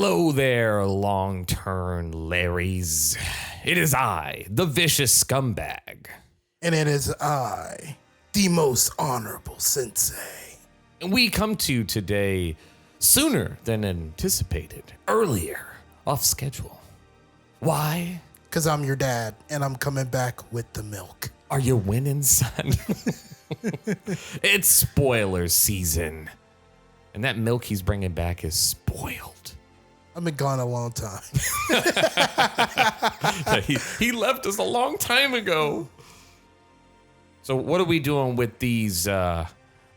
Hello there, long-turn-larrys. It is I, the vicious scumbag. And it is I, the most honorable sensei. And we come to you today sooner than anticipated, earlier, off schedule. Why? Because I'm your dad, and I'm coming back with the milk. Are you winning, son? It's spoiler season. And that milk he's bringing back is spoiled. I've been gone a long time. He left us a long time ago. So what are we doing with these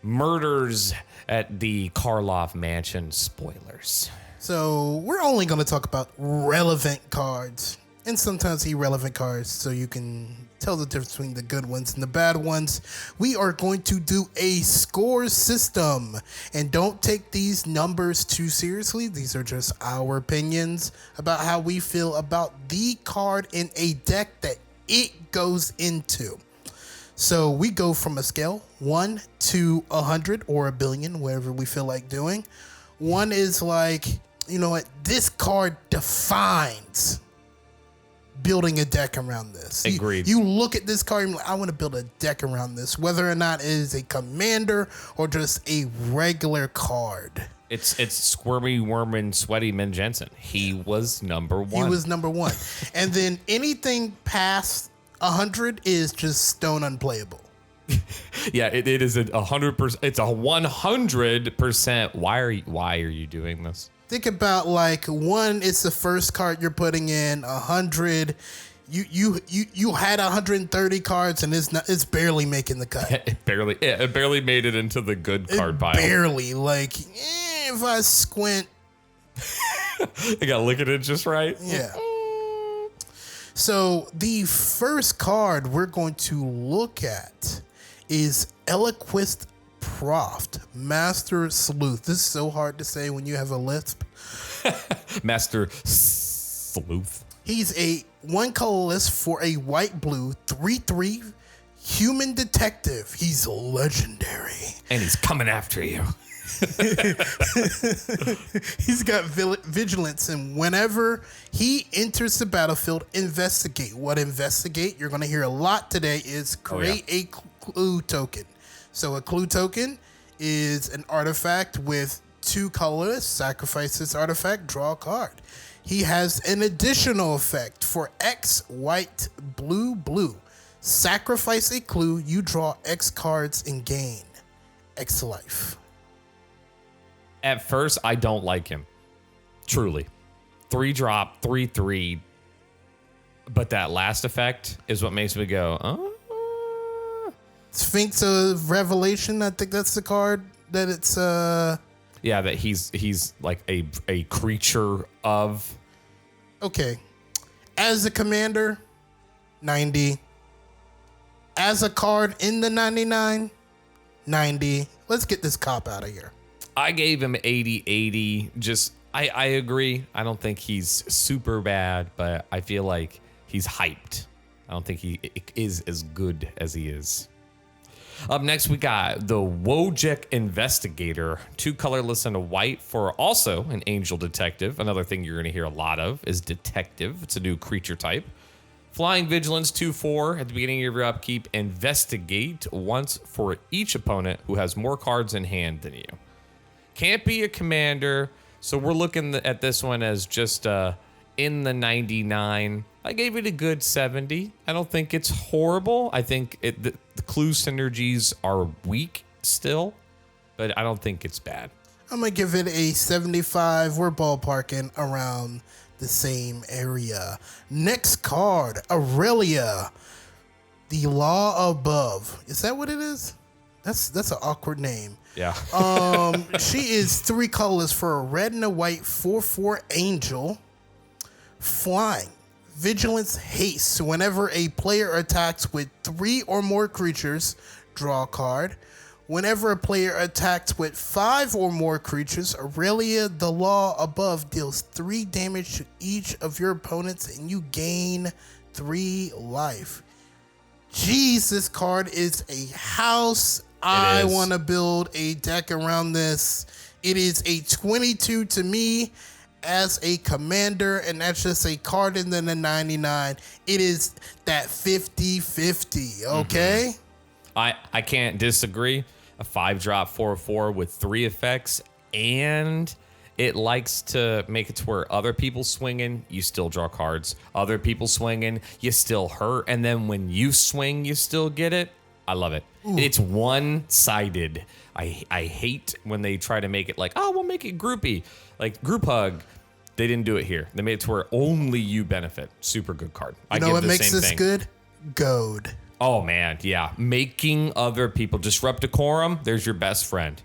murders at the Karlov Mansion spoilers? So we're only going to talk about relevant cards and sometimes irrelevant cards so you can tell the difference between the good ones and the bad ones. We are going to do a score system, and don't take these numbers too seriously. These are just our opinions about how we feel about the card in a deck that it goes into. So we go from a scale 1 to 100 or a billion, whatever we feel like doing. 1 is like, you know what, this card defines building a deck around this. Agreed. You look at this card and you're like, I want to build a deck around this, whether or not it is a commander or just a regular card. It's Squirmy Wormin Sweaty Min Jensen. He was number one. He was number one. And then anything past 100 is just stone unplayable. Yeah, it is 100%. It's a 100%. Why are you doing this? Think about like 1 is the first card you're putting in. 100, you had 130 cards and it's barely making the cut. It barely made it into the good card pile. Barely, like if I squint, I gotta look at it just right. Yeah. So the first card we're going to look at is Eloquist Proft, Master Sleuth. This is so hard to say when you have a lisp. Master Sleuth. He's a 1 colorless for a white blue 3/3 human detective. He's legendary. And he's coming after you. He's got vigilance, and whenever he enters the battlefield, investigate. What investigate? You're going to hear a lot today is create a clue token. So a clue token is an artifact with 2 colors. Sacrifice this artifact, draw a card. He has an additional effect for X, white, blue, blue. Sacrifice a clue, you draw X cards and gain X life. At first, I don't like him. Truly. 3-drop, 3/3. But that last effect is what makes me go, oh. Sphinx of Revelation, I think that's the card that it's Yeah, that he's like a creature of. Okay. As a commander, 90. As a card in the 99, 90. Let's get this cop out of here. I gave him 80. Just I agree. I don't think he's super bad, but I feel like he's hyped. I don't think he is as good as he is. Up next, we got the Wojek Investigator, 2 colorless and a white for also an angel detective. Another thing you're going to hear a lot of is detective. It's a new creature type. Flying Vigilance 2/4 at the beginning of your upkeep. Investigate once for each opponent who has more cards in hand than you. Can't be a commander, so we're looking at this one as just in the 99. I gave it a good 70. I don't think it's horrible. I think the clue synergies are weak still, but I don't think it's bad. I'm going to give it a 75. We're ballparking around the same area. Next card, Aurelia, the Law Above. Is that what it is? That's an awkward name. Yeah. She is 3 colors for a red and a white 4/4 angel. Flying. Vigilance haste. So whenever a player attacks with 3 or more creatures, draw a card. Whenever a player attacks with 5 or more creatures, Aurelia, the Law Above, deals 3 damage to each of your opponents and you gain 3 life. Jeez, this card is a house. I want to build a deck around this. It is a 22 to me. as a commander, and that's just a card in the 99. It is that 50-50, okay? I can't disagree. A 5-drop 4/4 with 3 effects, and it likes to make it to where other people swinging, you still draw cards. Other people swinging, you still hurt. And then when you swing, you still get it. I love it. Ooh. It's one-sided. I hate when they try to make it like, oh, we'll make it groupy. Like Group Hug, they didn't do it here. They made it to where only you benefit. Super good card. You know what makes this good? Goad. Oh, man, yeah. Making other people disrupt decorum, there's your best friend.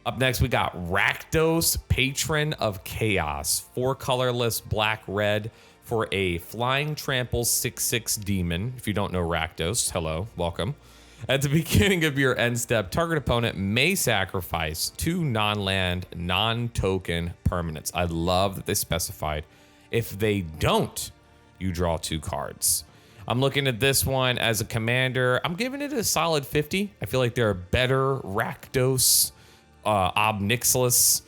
Up next, we got Rakdos, Patron of Chaos. 4 colorless, black, red for a flying trample 6/6 demon. If you don't know Rakdos, hello, welcome. At the beginning of your end step, target opponent may sacrifice 2 non-land, non-token permanents. I love that they specified. If they don't, you draw 2 cards. I'm looking at this one as a commander. I'm giving it a solid 50. I feel like there are better Rakdos, Obnixilis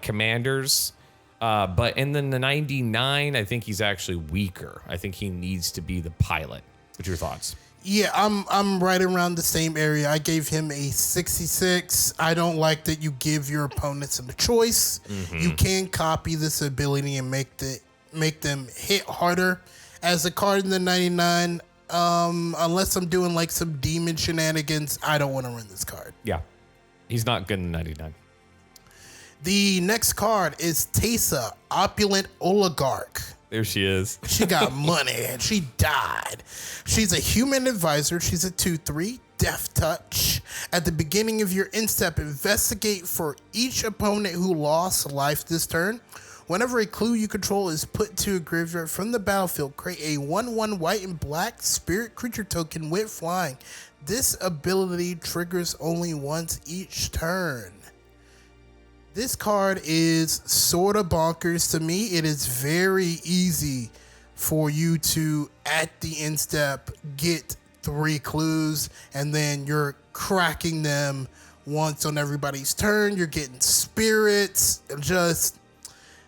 commanders. But in the 99, I think he's actually weaker. I think he needs to be the pilot. What's your thoughts? Yeah, I'm right around the same area. I gave him a 66. I don't like that you give your opponents a choice. You can copy this ability and make them hit harder. As a card in the 99, unless I'm doing like some demon shenanigans, I don't want to run this card. Yeah, he's not good in the 99. The next card is Teysa, Opulent Oligarch. There she is. She got money and she died. She's a human advisor. She's a 2/3, Death Touch. At the beginning of your end step, investigate for each opponent who lost life this turn. Whenever a clue you control is put to a graveyard from the battlefield, create a 1/1 white and black spirit creature token with flying. This ability triggers only once each turn. This card is sort of bonkers to me. It is very easy for you to, at the end step, get 3 clues, and then you're cracking them once on everybody's turn. You're getting spirits.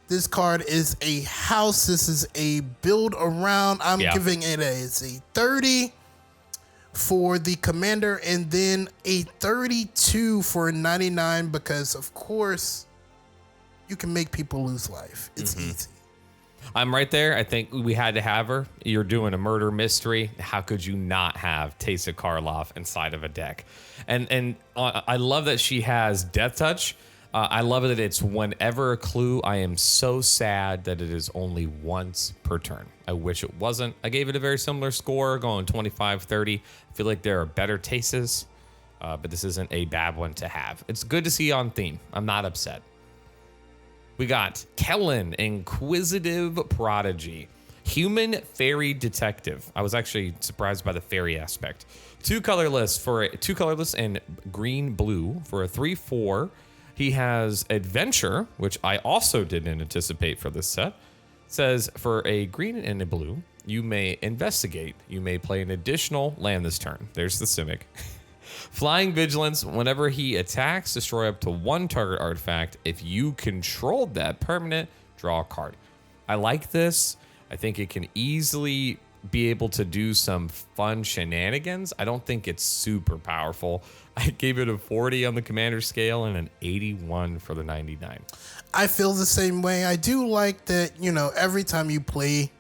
This card is a house. This is a build around. I'm giving it a 30 for the commander, and then a 32 for a 99 because, of course, you can make people lose life. It's easy. I'm right there. I think we had to have her. You're doing a murder mystery. How could you not have Teysa Karlov inside of a deck? And I love that she has Death Touch. I love that it's whenever a clue. I am so sad that it is only once per turn. I wish it wasn't. I gave it a very similar score, going 25-30. I feel like there are better Teysas, but this isn't a bad one to have. It's good to see on theme. I'm not upset. We got Kellen, Inquisitive Prodigy. Human Fairy Detective. I was actually surprised by the fairy aspect. 2 colorless and green blue for a 3/4. He has Adventure, which I also didn't anticipate for this set. It says for a green and a blue, you may investigate. You may play an additional land this turn. There's the Cynic. Flying Vigilance, whenever he attacks, destroy up to 1 target artifact. If you controlled that permanent, draw a card. I like this. I think it can easily be able to do some fun shenanigans. I don't think it's super powerful. I gave it a 40 on the commander scale and an 81 for the 99. I feel the same way. I do like that, every time you play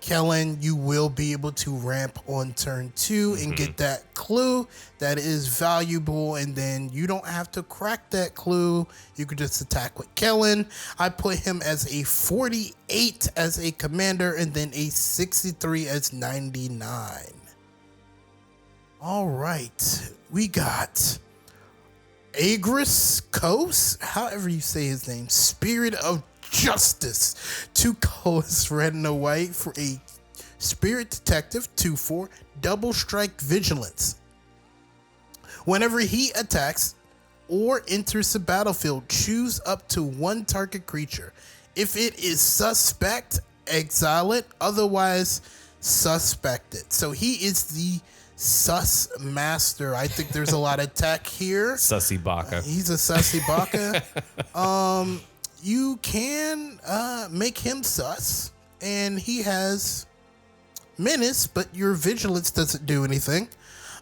Kellen, you will be able to ramp on turn 2 and get that clue that is valuable, and then you don't have to crack that clue. You could just attack with Kellen. I put him as a 48 as a commander and then a 63 as 99. All right, we got Agris Kos, however you say his name, Spirit of Justice. 2 colors, red and a white for a Spirit Detective, 2/4, double strike vigilance. Whenever he attacks or enters the battlefield, choose up to 1 target creature. If it is suspect, exile it, otherwise suspect it. So he is the sus master. I think there's a lot of tech here. Sussy Baka. He's a sussy baka. you can make him sus, and he has menace, but your vigilance doesn't do anything.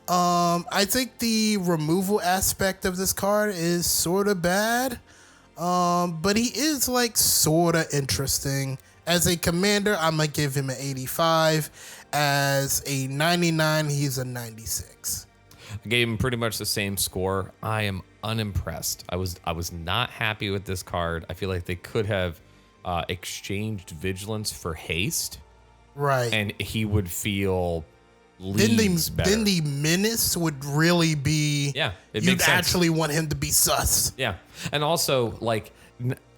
I think the removal aspect of this card is sort of bad, but he is like sort of interesting. As a commander, I'm gonna give him an 85. As a 99, he's a 96. I gave him pretty much the same score. I am unimpressed. I was not happy with this card. I feel like they could have exchanged vigilance for haste. Right. And he would feel leagues better. Then the menace would really be... Yeah, it you'd makes sense. actually want him to be sus. Yeah. And also, like,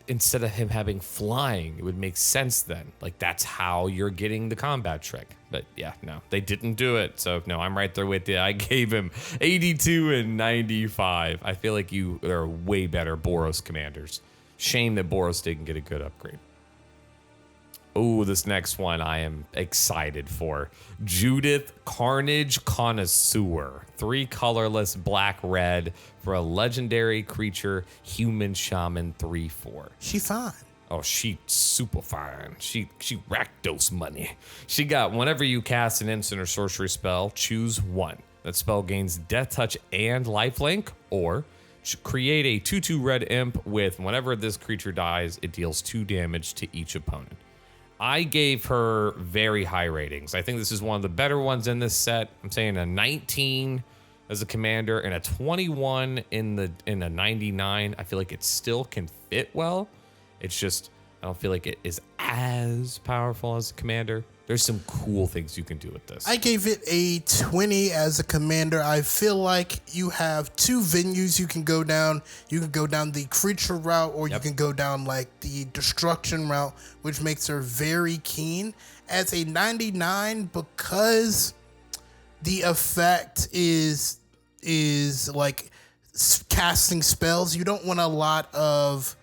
instead of him having flying, it would make sense then. Like, that's how you're getting the combat trick. But yeah, no, they didn't do it. So no, I'm right there with you. I gave him 82 and 95. I feel like they're way better Boros commanders. Shame that Boros didn't get a good upgrade. Oh, this next one I am excited for. Judith Carnage Connoisseur. 3 colorless black-red for a legendary creature, human shaman 3/4. She fine. Oh, she super fine. She rakdos money. She got whenever you cast an instant or sorcery spell, choose one. That spell gains death touch and lifelink, or create a 2/2 red imp with whenever this creature dies, it deals 2 damage to each opponent. I gave her very high ratings. I think this is one of the better ones in this set. I'm saying a 19 as a commander and a 21 in a 99. I feel like it still can fit well. It's just I don't feel like it is as powerful as a commander. There's some cool things you can do with this. I gave it a 20 as a commander. I feel like you have 2 venues you can go down. You can go down the creature route, or you can go down like the destruction route, which makes her very keen. As a 99, because the effect is like casting spells, you don't want a lot of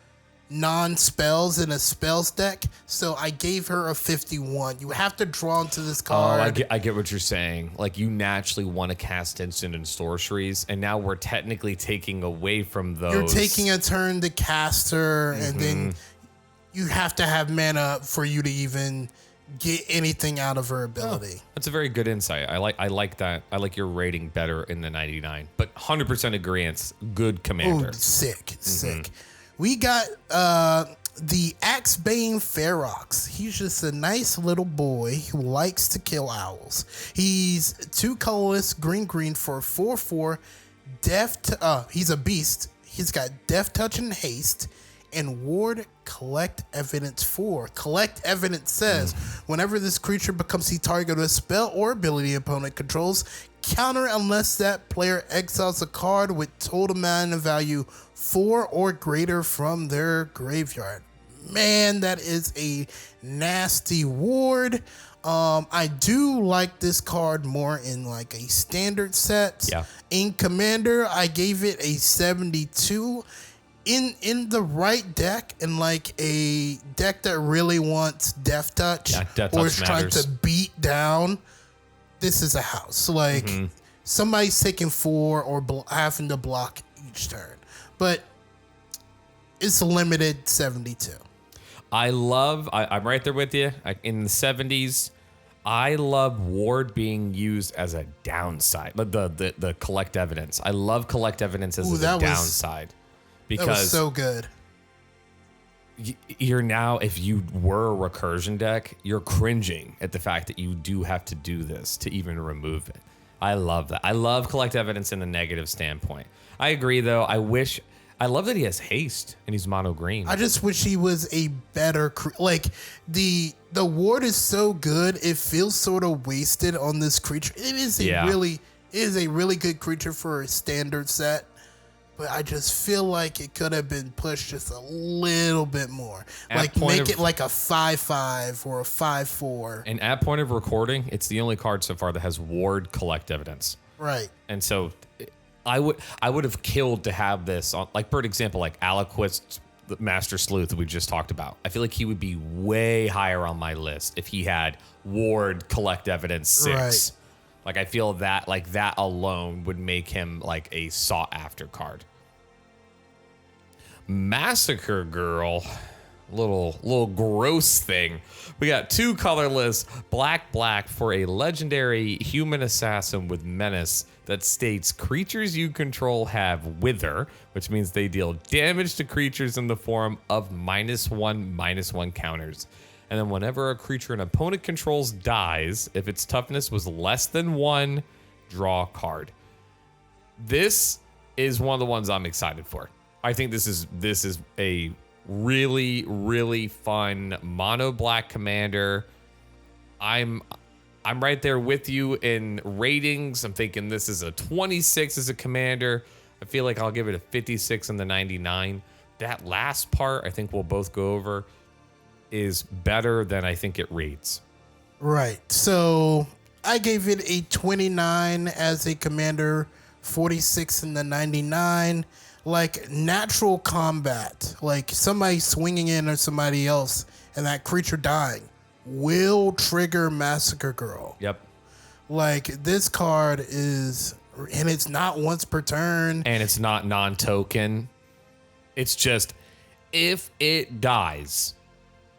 non-spells in a spells deck, so I gave her a 51. You have to draw into this card. Oh, I get what you're saying. Like, you naturally want to cast instant and sorceries, and now we're technically taking away from those. You're taking a turn to cast her, and then you have to have mana for you to even get anything out of her ability. Oh, that's a very good insight. I like that. I like your rating better in the 99, but 100% agreeance. Good commander. Ooh, sick. We got the Axebane Ferox. He's just a nice little boy who likes to kill owls. He's 2 colorless, green for 4/4. He's a beast. He's got Death Touch and Haste, and Ward Collect Evidence 4. Collect Evidence says whenever this creature becomes the target of a spell or ability opponent controls, counter unless that player exiles a card with total mana value 4 or greater from their graveyard. Man, that is a nasty ward. I do like this card more in like a standard set. Yeah. In Commander, I gave it a 72. In the right deck, in like a deck that really wants Death Touch, or is trying to beat down, this is a house. Like somebody's taking 4 or having to block each turn, but it's a limited 72. I'm right there with you. In the 70s, I love Ward being used as a downside, but the Collect Evidence. I love Collect Evidence as a downside. Because that was so good. You're now, if you were a recursion deck, you're cringing at the fact that you do have to do this to even remove it. I love that. I love Collect Evidence in the negative standpoint. I agree, though. I love that he has haste and he's mono green. I just wish he was a better like the ward is so good, it feels sort of wasted on this creature. It is a really good creature for a standard set. But I just feel like it could have been pushed just a little bit more. Like make it like a 5/5 or a 5/4. And at point of recording, it's the only card so far that has Ward Collect Evidence. Right. And so I would have killed to have this on, like, for example, like Aliquist, the Master Sleuth that we just talked about. I feel like he would be way higher on my list if he had Ward Collect Evidence 6. Right. Like, I feel that like that alone would make him like a sought after card. Massacre Girl. Little gross thing. We got 2 colorless black for a legendary human assassin with menace that states creatures you control have wither, which means they deal damage to creatures in the form of -1/-1 counters. And then whenever a creature an opponent controls dies, if its toughness was less than 1, draw a card. This is one of the ones I'm excited for. I think this is a really fun mono black commander. I'm right there with you in ratings. I'm thinking this is a 26 as a commander. I feel like I'll give it a 56 in the 99. That last part, I think we'll both go over, is better than I think it rates. Right. So I gave it a 29 as a commander, 46 in the 99. Like natural combat, like somebody swinging in or somebody else and that creature dying will trigger Massacre Girl. Yep. Like this card is, and it's not once per turn. And it's not non-token. It's just if it dies.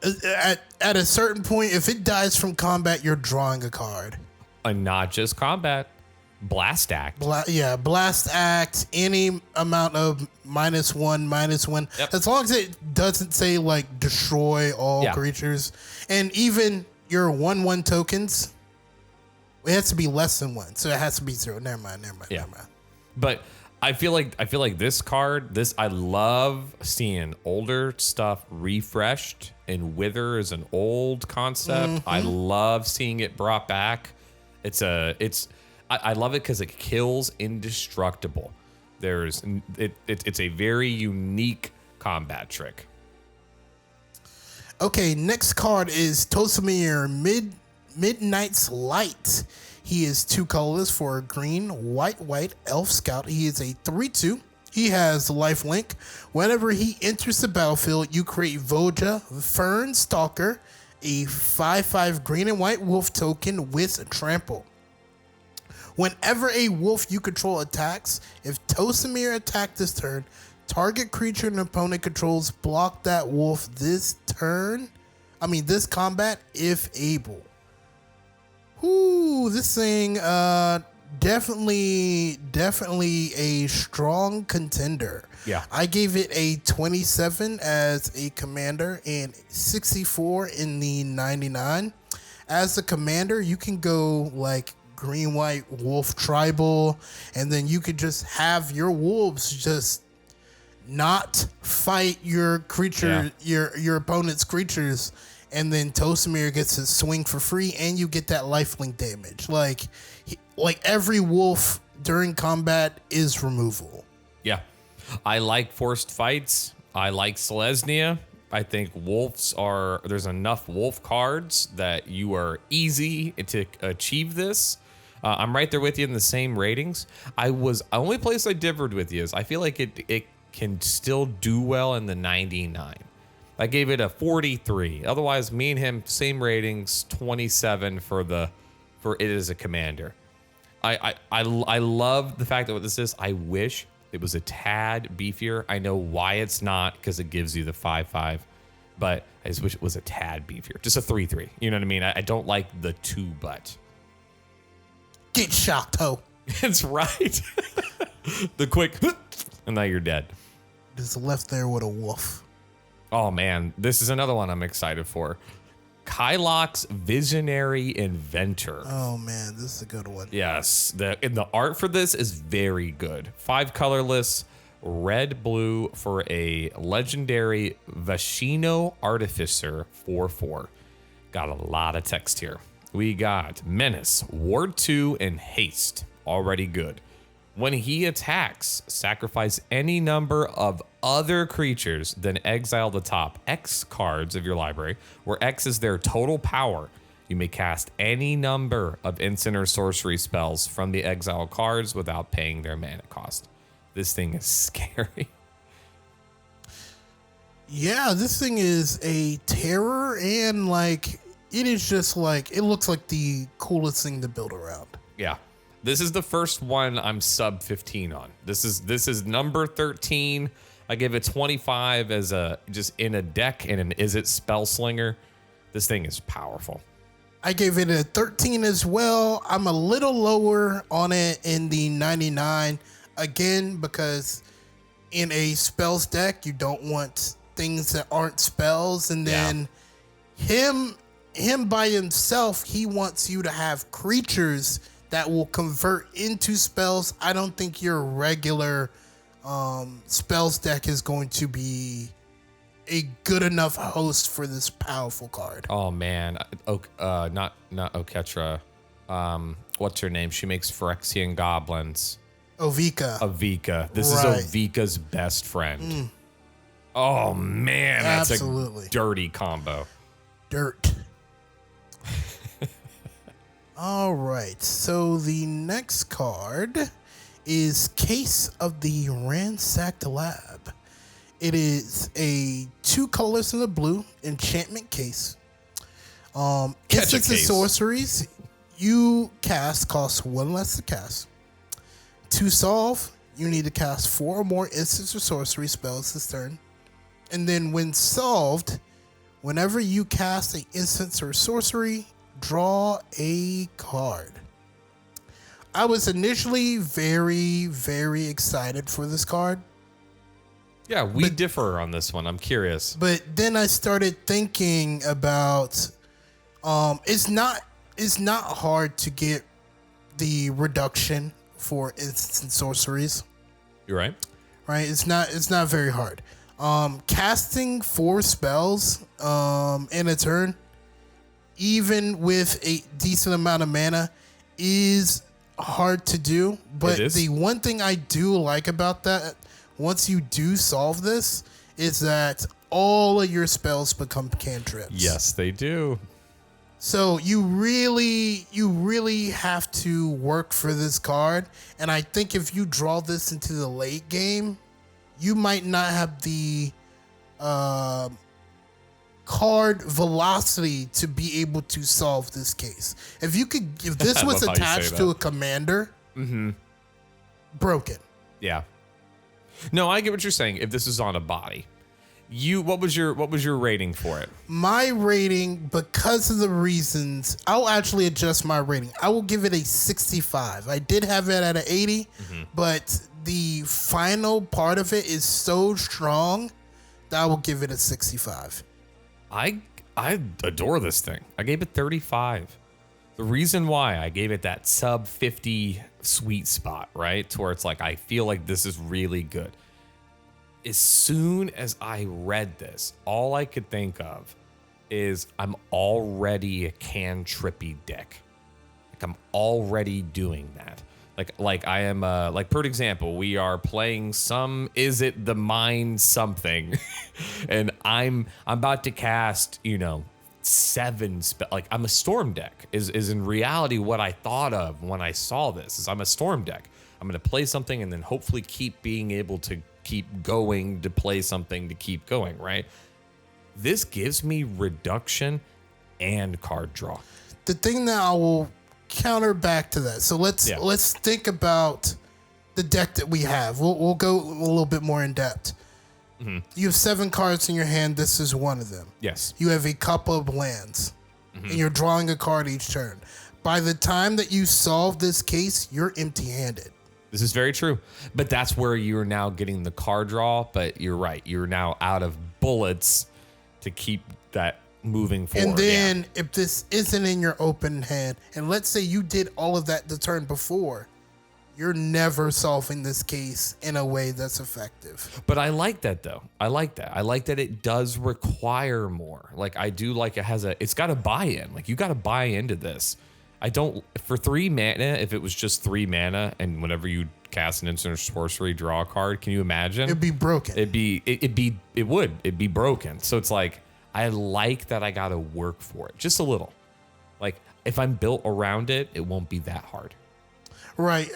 At a certain point, if it dies from combat, you're drawing a card. And not just combat. Blast Act. Blast Act, any amount of -1/-1. Yep. As long as it doesn't say like destroy all creatures. And even your 1/1 tokens, it has to be less than 1. So it has to be 0. Never mind. But I feel like this card, I love seeing older stuff refreshed, and Wither is an old concept. I love seeing it brought back. I love it because it kills indestructible. It's a very unique combat trick. Okay, next card is Tosamir Midnight's Light. He is 2 colorless for a green, white elf scout. He is a 3/2. He has lifelink. Whenever he enters the battlefield, you create Voja, Fern Stalker, a 5/5 green and white wolf token with trample. Whenever a wolf you control attacks, if Tosamir attacked this turn, target creature an opponent controls block that wolf this combat if able. Ooh, this thing definitely a strong contender. Yeah. I gave it a 27 as a commander and 64 in the 99. As a commander, you can go like green, white, wolf, tribal, and then you could just have your wolves just not fight your creature, your opponent's creatures, and then Tosamir gets to swing for free, and you get that lifelink damage. Like every wolf during combat is removal. Yeah, I like forced fights. I like Selesnya. I think there's enough wolf cards that you are easy to achieve this. I'm right there with you in the same ratings. Only place I differed with you is I feel like it can still do well in the 99. I gave it a 43. Otherwise, me and him, same ratings, 27 for it as a commander. I love the fact that what this is. I wish it was a tad beefier. I know why it's not, because it gives you the 5/5, but I just wish it was a tad beefier. Just a 3/3. You know what I mean? I don't like the 2-but. Get shocked, ho. It's right. The quick, and now you're dead. Just left there with a wolf. Oh man, this is another one I'm excited for. Kylock's Visionary Inventor. Oh man, this is a good one. Yes, the art for this is very good. 5 colorless, red blue for a legendary Vashino Artificer 4/4. Got a lot of text here. We got Menace, Ward 2, and Haste. Already good. When he attacks, sacrifice any number of other creatures, then exile the top X cards of your library, where X is their total power. You may cast any number of instant or sorcery spells from the exile cards without paying their mana cost. This thing is scary. Yeah, this thing is a terror, and it is just it looks like the coolest thing to build around. Yeah. This is the first one I'm sub 15 on. This is number 13. I gave it 25 as a just in a deck and an Is It Spell Slinger. This thing is powerful. I gave it a 13 as well. I'm a little lower on it in the 99. Again, because in a spells deck, you don't want things that aren't spells. And then him by himself, he wants you to have creatures that will convert into spells. I don't think your regular spells deck is going to be a good enough host for this powerful card. Oh man, not Oketra. What's her name? She makes Phyrexian goblins. Ovika. This is Ovika's best friend. Oh man, that's a dirty combo. Dirt. All right, so the next card is Case of the Ransacked Lab. It is a 2 colors in the blue enchantment case. Instants and sorceries you cast cost 1 less to cast. To solve, you need to cast 4 or more instants or sorcery spells this turn. And then when solved, whenever you cast an instance or sorcery, draw a card. I was initially very, very excited for this card. Yeah, we differ on this one. I'm curious. But then I started thinking about it's not hard to get the reduction for instants and sorceries. You're right. Right? It's not very hard. Casting 4 spells in a turn, even with a decent amount of mana, is hard to do. But the one thing I do like about that, once you do solve this, is that all of your spells become cantrips. Yes, they do. So you really have to work for this card. And I think if you draw this into the late game, you might not have the card velocity to be able to solve this case. If this was attached to a commander, broken. Yeah. No, I get what you're saying. If this is on a body, what was your rating for it? My rating, because of the reasons, I'll actually adjust my rating. I will give it a 65. I did have it at an 80, but the final part of it is so strong that I will give it a 65. I adore this thing. I gave it 35. The reason why I gave it that sub 50 sweet spot, right? To where it's like, I feel like this is really good. As soon as I read this, all I could think of is I'm already a cantrippy deck. Like I'm already doing that. Like I am, like for example, we are playing some Is It the Mind something, and I'm about to cast, 7 spell. Like I'm a storm deck is in reality what I thought of when I saw this. Is I'm a storm deck. I'm gonna play something and then hopefully keep being able to keep going to play something to keep going. Right. This gives me reduction and card draw. The thing that I will counter back to that. So let's think about the deck that we have. We'll go a little bit more in depth. You have 7 cards in your hand. This is one of them. Yes. You have a couple of lands, and you're drawing a card each turn. By the time that you solve this case, you're empty-handed. This is very true. But that's where you're now getting the card draw. But you're right. You're now out of bullets to keep that moving forward. And then if this isn't in your open hand, and let's say you did all of that the turn before, you're never solving this case in a way that's effective. But I like that though. I like that it does require more. Like I do like it's got a buy-in. Like you got to buy into this. For 3 mana, if it was just 3 mana and whenever you cast an instant or sorcery, draw a card, can you imagine? It'd be broken. It'd be broken. So it's like, I like that I got to work for it just a little. Like if I'm built around it, it won't be that hard. Right.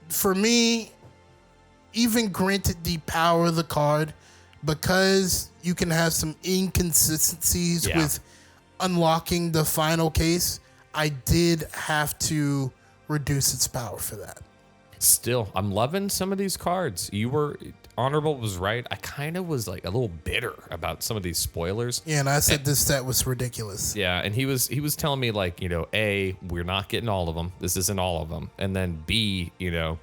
For me, even granted the power of the card, because you can have some inconsistencies with unlocking the final case, I did have to reduce its power for that. Still, I'm loving some of these cards. Honorable was right. I kind of was like a little bitter about some of these spoilers. Yeah, and I said this stat was ridiculous. Yeah, and he was telling me like, A, we're not getting all of them. This isn't all of them. And then B, I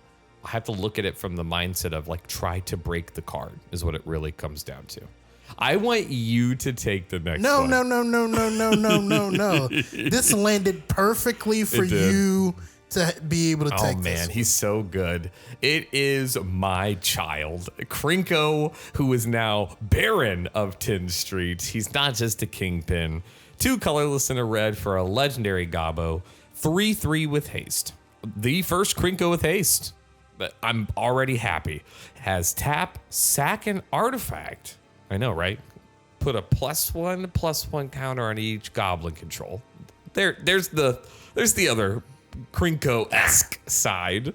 have to look at it from the mindset of like try to break the card is what it really comes down to. I want you to take the next one. No. This landed perfectly for you to be able to take this. Oh, man, he's so good. It is my child, Krinko, who is now Baron of 10th Street. He's not just a kingpin. 2 colorless and a red for a legendary Gobbo. 3/3 with haste. The first Krinko with haste. But I'm already happy. Has tap, sack, and artifact. I know, right? Put a +1/+1 counter on each goblin control. There's the other Krinko-esque side.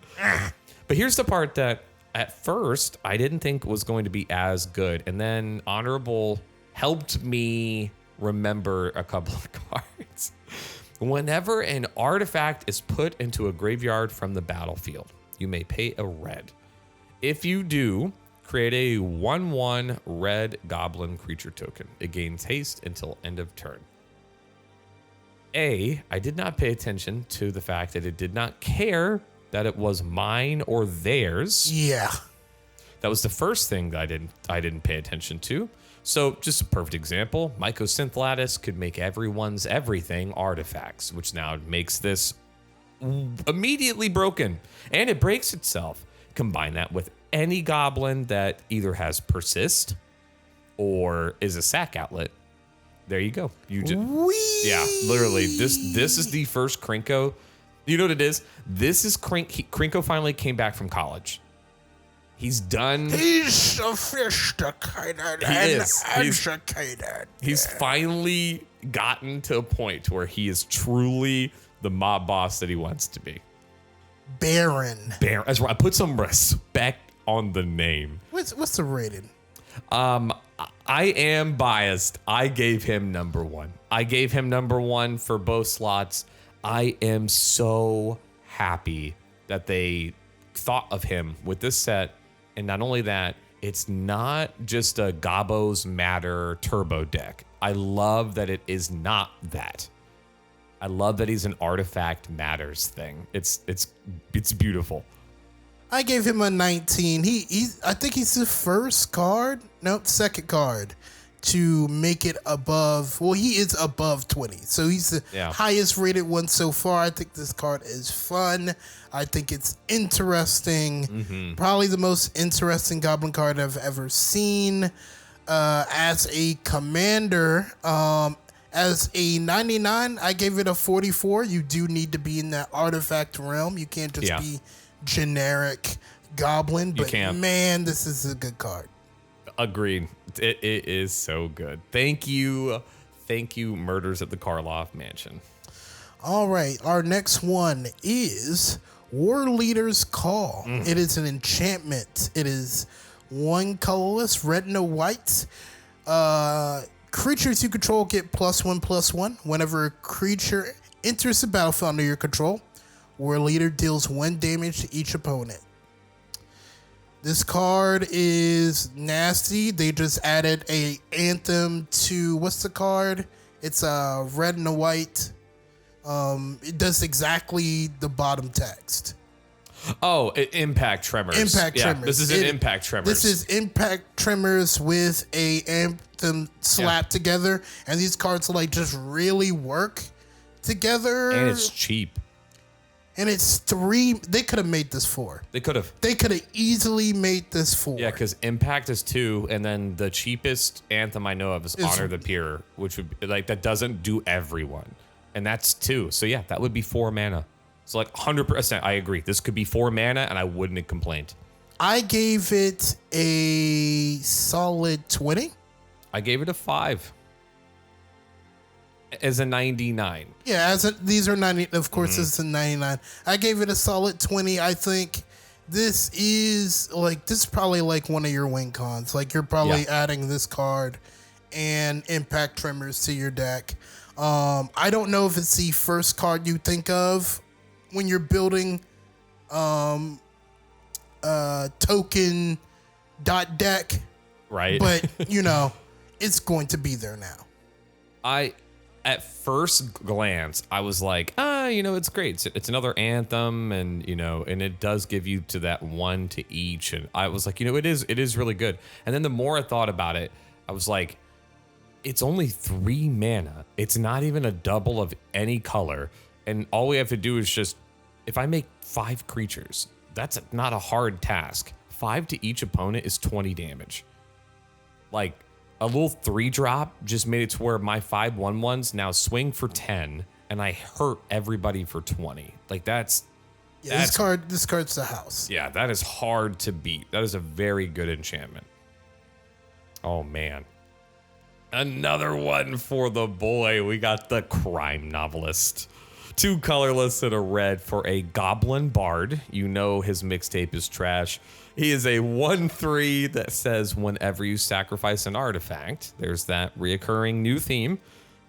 But here's the part that at first I didn't think was going to be as good. And then Honorable helped me remember a couple of cards. Whenever an artifact is put into a graveyard from the battlefield, you may pay a red. If you do, create a 1/1 red goblin creature token. It gains haste until end of turn. I did not pay attention to the fact that it did not care that it was mine or theirs. Yeah. That was the first thing that I didn't pay attention to. So just a perfect example, Mycosynth Lattice could make everyone's everything artifacts, which now makes this immediately broken. And it breaks itself. Combine that with any goblin that either has persist or is a sack outlet. There you go. Yeah, literally. This is the first Krinko. You know what it is? This is Krinko finally came back from college. He's done. He's sophisticated and educated. He's finally gotten to a point where he is truly the mob boss that he wants to be. Baron. That's right. I put some respect on the name. What's the rating? I am biased. I gave him number 1. I gave him number 1 for both slots. I am so happy that they thought of him with this set. And not only that, it's not just a Gobbo's Matter turbo deck. I love that it is not that. I love that he's an artifact matters thing. It's beautiful. I gave him a 19. I think he's the second card to make it above. Well, he is above 20. So he's the highest rated one so far. I think this card is fun. I think it's interesting. Mm-hmm. Probably the most interesting goblin card I've ever seen. As a commander, as a 99, I gave it a 44. You do need to be in that artifact realm. You can't just be generic goblin. But man, this is a good card. Agreed. It is so good. Thank you, Murders at the Karlov Mansion. All right, our next one is War Leader's Call. It is an enchantment. It is 1 colorless, red, no white. Creatures you control get +1/+1. Whenever a creature enters the battlefield under your control, War Leader deals 1 damage to each opponent. This card is nasty. They just added a anthem to, what's the card? It's a red and a white. It does exactly the bottom text. Oh, Impact Tremors. Tremors. This is an Impact Tremors. This is Impact Tremors with a anthem slapped together. And these cards like just really work together. And it's cheap. And it's 3. They could have made this 4. They could have. They could have easily made this 4. Yeah, because Impact is 2, and then the cheapest anthem I know of is Honor the Peer, which would be like that doesn't do everyone, and that's 2. So yeah, that would be 4 mana. So like 100%, I agree. This could be 4 mana, and I wouldn't have complained. I gave it a solid 20. I gave it a 5. As a 99. Yeah, these are 90. Of course, this is a 99. I gave it a solid 20. I think this is probably like one of your win cons. Like you're probably adding this card and Impact Tremors to your deck. I don't know if it's the first card you think of when you're building token deck, right? but it's going to be there now. At first glance, I was like, it's great. It's another Anthem, and and it does give you to that 1 to each. And I was like, it is really good. And then the more I thought about it, I was like, it's only 3 mana. It's not even a double of any color. And all we have to do is just, if I make 5 creatures, that's not a hard task. 5 to each opponent is 20 damage. Like, a little 3-drop just made it to where my 5/1/1s now swing for 10, and I hurt everybody for 20. Like, that's this card's the house. Yeah, that is hard to beat. That is a very good enchantment. Oh, man. Another one for the boy. We got the Crime Novelist. 2 colorless and a red for a Goblin Bard. His mixtape is trash. He is a 1/3 that says whenever you sacrifice an artifact, there's that reoccurring new theme.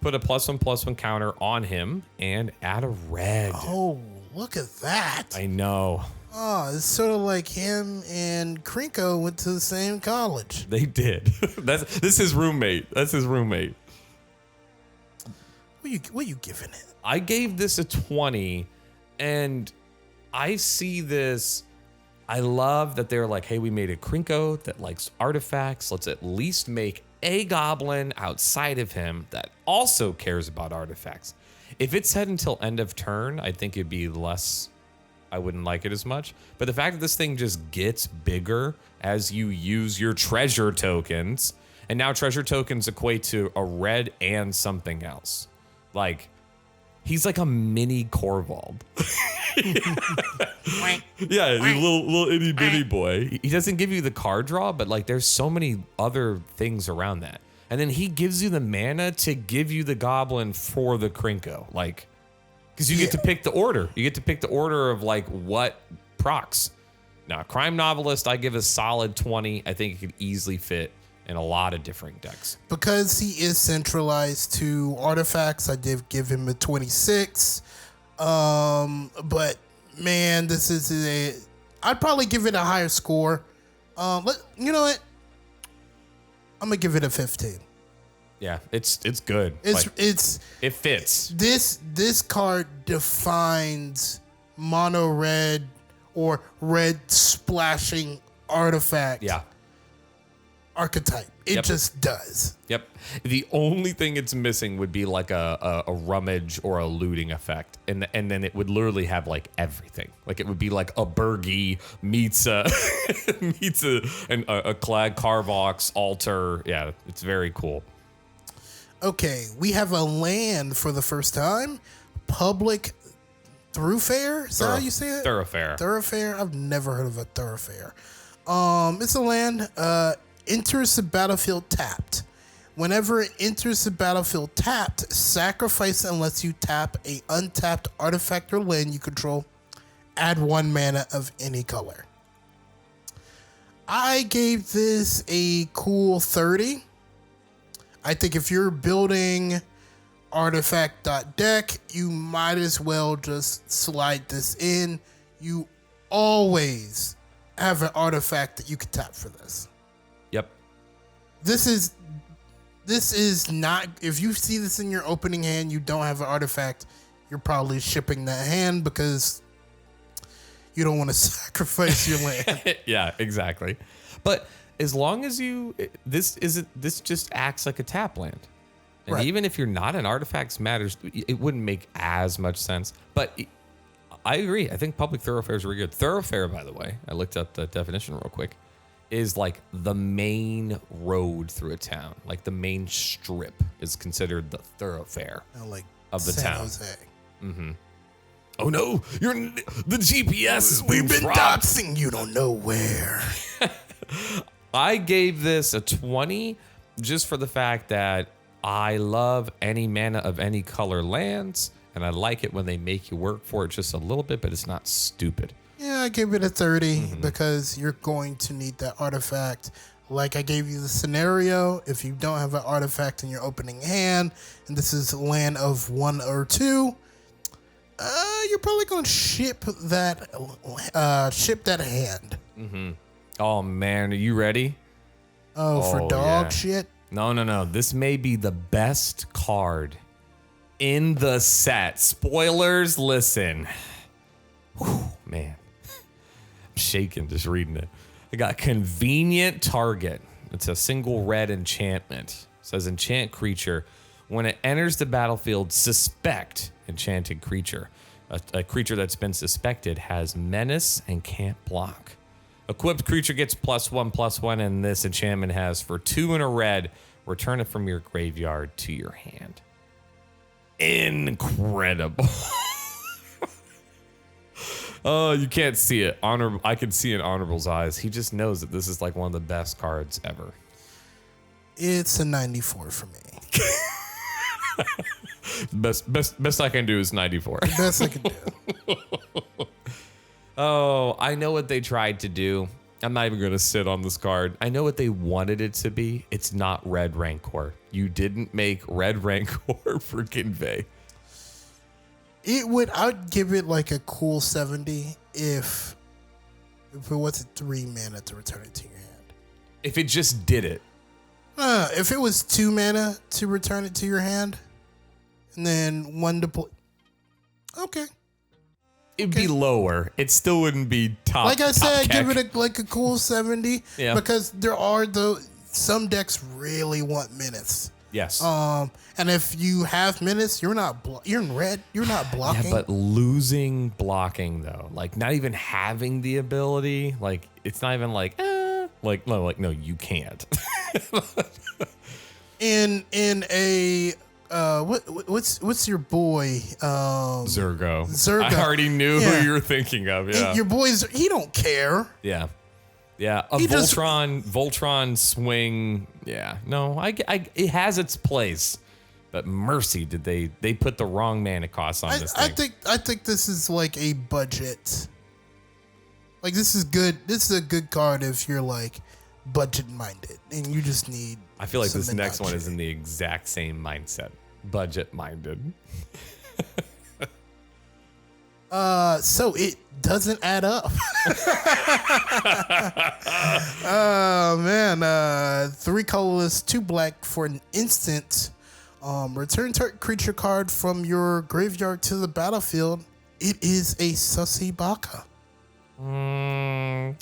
Put a +1/+1 counter on him and add a red. Oh, look at that. I know. Oh, it's sort of like him and Krinko went to the same college. They did. This is his roommate. That's his roommate. What you giving it? I gave this a 20, and I see this. I love that they're like, hey, we made a Krinko that likes artifacts. Let's at least make a goblin outside of him that also cares about artifacts. If it's set until end of turn, I think it'd be less. I wouldn't like it as much. But the fact that this thing just gets bigger as you use your treasure tokens, and now treasure tokens equate to a red and something else. Like, he's like a mini Corvald. Yeah, little itty bitty boy. He doesn't give you the card draw, but like there's so many other things around that. And then he gives you the mana to give you the goblin for the Krinko. Like, because you get to pick the order. You get to pick the order of like what procs. Now, Crime Novelist, I give a solid 20. I think it could easily fit in a lot of different decks. Because he is centralized to artifacts, I did give him a 26. But man, this is I'd probably give it a higher score. You know what? I'm gonna give it a 15. Yeah, it's good. It fits. This card defines mono red or red splashing artifact. Yeah. Archetype. It just does. Yep. The only thing it's missing would be like a rummage or a looting effect. And then it would literally have like everything. Like it would be like a Burgie meets a Clad Carvox altar. Yeah, it's very cool. Okay, we have a land for the first time. Public Thoroughfare? Is that how you say it? Thoroughfare. Thoroughfare? I've never heard of a thoroughfare. It's a land, enters the battlefield tapped. Whenever it enters the battlefield tapped, sacrifice and lets you tap a untapped artifact or land you control. Add 1 mana of any color. I gave this a cool 30. I think if you're building artifact.deck, you might as well just slide this in. You always have an artifact that you can tap for this. Yep. This is not, if you see this in your opening hand, you don't have an artifact, you're probably shipping that hand because you don't want to sacrifice your land. Yeah, exactly. But as long as this just acts like a tap land. And right. Even if you're not an artifacts matters, it wouldn't make as much sense. But I agree. I think public thoroughfare is really good. Thoroughfare, by the way, I looked up the definition real quick, is like the main road through a town. Like the main strip is considered the thoroughfare of the San town. Jose. Mm-hmm. Oh no, the GPS is We've been doxing. You don't know where. I gave this a 20 just for the fact that I love any mana of any color lands, and I like it when they make you work for it just a little bit, but it's not stupid. Yeah, I gave it a 30 because you're going to need that artifact. Like I gave you the scenario, if you don't have an artifact in your opening hand, and this is land of 1 or 2, you're probably going to ship that hand. Oh, man. Are you ready? Oh, for dog shit? No. This may be the best card in the set. Spoilers, listen. Whew, man. I'm shaking just reading it. I got Convenient Target. It's a single red enchantment. It says enchant creature. When it enters the battlefield, suspect enchanted creature. A creature that's been suspected has menace and can't block. Equipped creature gets +1/+1, and this enchantment has for 2 and a red, return it from your graveyard to your hand. Incredible. Oh, you can't see it. I can see in Honorable's eyes. He just knows that this is like one of the best cards ever. It's a 94 for me. Best I can do is 94. The best I can do. Oh, I know what they tried to do. I'm not even going to sit on this card. I know what they wanted it to be. It's not Red Rancor. You didn't make Red Rancor for Convey. I'd give it like a cool 70 if it wasn't 3 mana to return it to your hand. If it just did it. If it was 2 mana to return it to your hand, and then 1 deploy. Okay. It'd be lower. It still wouldn't be top. Like I said, top give it a cool 70. Yeah. Because some decks really want menace. Yes. And if you have menace, you're in red. You're not blocking. Yeah, but losing blocking though, like not even having the ability, like it's not even like no, you can't. in a what's your boy Zergo. I already knew who you were thinking of. Yeah, your boy's he don't care. Yeah. A Voltron swing. Yeah, no, it has its place, but mercy, did they put the wrong mana cost on this thing? I think this is like a budget. Like this is good. This is a good card if you're like budget minded and you just need. I feel like this next one is in the exact same mindset, budget minded. So it doesn't add up. Oh man, 3 colorless, 2 black for an instant. Return target creature card from your graveyard to the battlefield. It is a Sussy Baka. I'm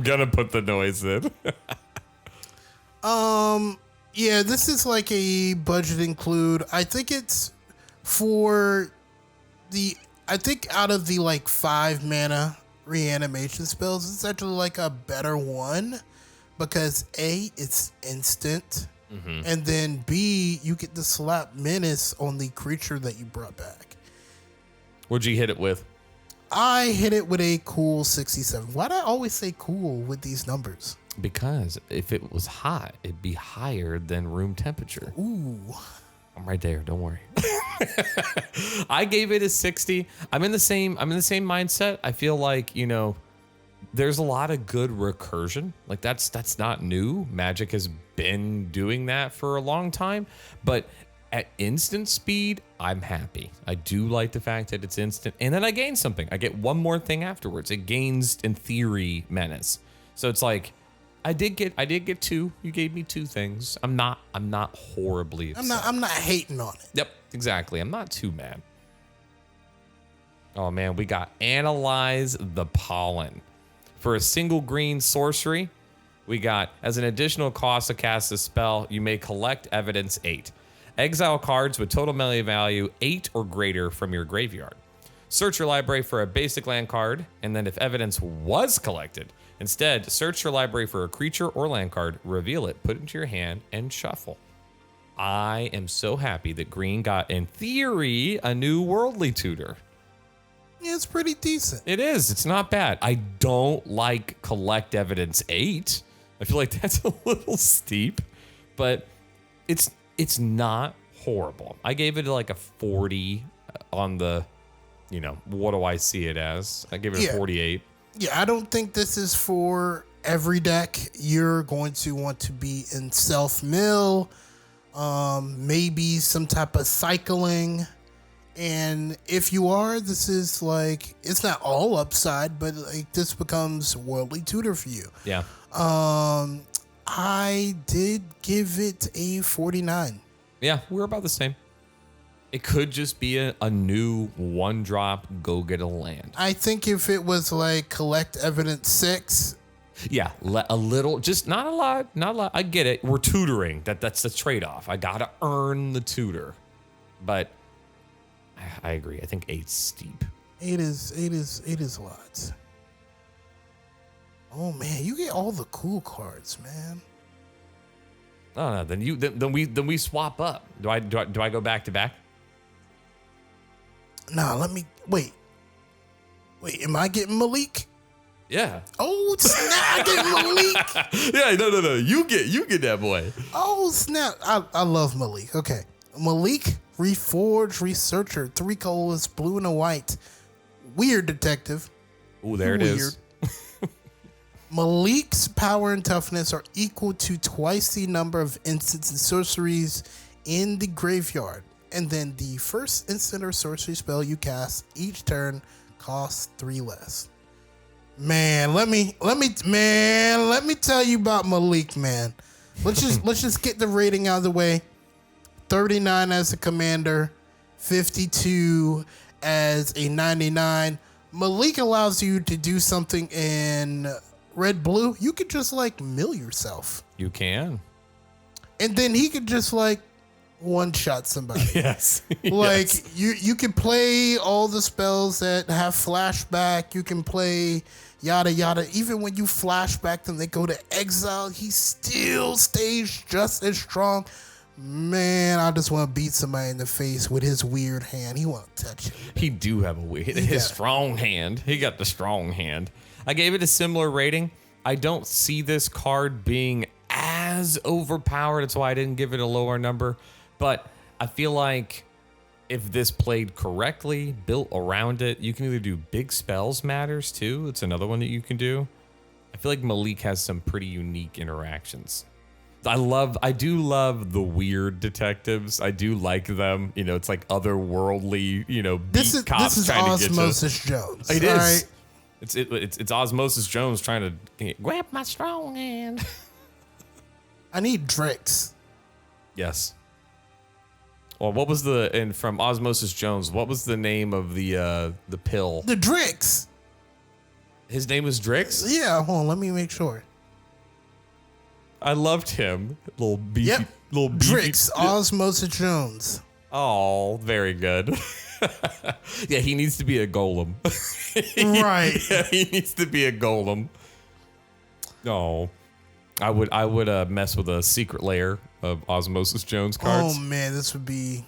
gonna put the noise in. Yeah, this is like a budget include. I think it's for I think out of the like 5 mana reanimation spells, it's actually like a better one because A, it's instant, and then B, you get to slap menace on the creature that you brought back. What'd you hit it with? I hit it with a cool 67. Why do I always say cool with these numbers? Because if it was hot, it'd be higher than room temperature. Ooh. I'm right there. Don't worry. I gave it a 60. I'm in the same mindset. I feel like, there's a lot of good recursion. Like that's not new. Magic has been doing that for a long time, but at instant speed, I'm happy. I do like the fact that it's instant, and then I gain something. I get one more thing afterwards. It gains, in theory, menace. So it's like I did get 2. You gave me 2 things. I'm not horribly upset. I'm not hating on it. Yep, exactly. I'm not too mad. Oh man, we got Analyze the Pollen. For a single green sorcery, we got, as an additional cost to cast a spell, you may collect evidence 8. Exile cards with total melee value 8 or greater from your graveyard. Search your library for a basic land card, and then if evidence was collected, instead, search your library for a creature or land card, reveal it, put it into your hand, and shuffle. I am so happy that green got, in theory, a new worldly tutor. Yeah, it's pretty decent. It is. It's not bad. I don't like collect evidence 8. I feel like that's a little steep, but it's not horrible. I gave it like a 40 on the, what do I see it as? I give it a 48. Yeah, I don't think this is for every deck. You're going to want to be in self-mill, maybe some type of cycling, And if you are, this is like, it's not all upside, but like this becomes worldly tutor for you. Yeah. I did give it a 49. Yeah, we're about the same. It could just be a new one drop, go get a land. I think if it was like collect evidence 6. Yeah, a little, just not a lot, not a lot. I get it. We're tutoring. That's the trade-off. I gotta earn the tutor. But I agree. I think 8's steep. 8 is a lot. Oh man, you get all the cool cards, man. Oh no, then we swap up. Do I go back to back? Nah, let me wait. Wait, am I getting Malik? Yeah. Oh snap! I get Malik. Yeah, no. You get that boy. Oh snap! I love Malik. Okay, Malik, Reforged Researcher, 3 colors, blue and a white, weird detective. Ooh, there it is. Malik's power and toughness are equal to twice the number of instants and sorceries in the graveyard. And then the first instant or sorcery spell you cast each turn costs 3 less. Man, let me tell you about Malik, man. Let's just get the rating out of the way. 39 as a commander, 52 as a 99. Malik allows you to do something in red blue. You could just like mill yourself. You can. And then he could just like one shot somebody. Yes. Like yes. you can play all the spells that have flashback. You can play yada yada. Even when you flashback them, they go to exile. He still stays just as strong. Man, I just want to beat somebody in the face with his weird hand. He won't touch it. He do have a weird, his strong hand. He got the strong hand. I gave it a similar rating. I don't see this card being as overpowered. That's why I didn't give it a lower number. But I feel like if this played correctly, built around it, you can either do big spells matters too. It's another one that you can do. I feel like Malik has some pretty unique interactions. I do love the weird detectives. I do like them. You know, it's like otherworldly, you know, This is Osmosis Jones. It is. Right? It's Osmosis Jones trying to grab my strong hand. I need Drix. Yes. Well, what was from Osmosis Jones, what was the name of the pill? The Drix. His name was Drix? Yeah, hold on, let me make sure. I loved him. Little beefy. Yep. Little beefy. Drix, Osmosis Jones. Oh, very good. Yeah, he needs to be a golem. Right. Yeah, he needs to be a golem. No. I would mess with a secret layer of Osmosis Jones cards. Oh man, this would be.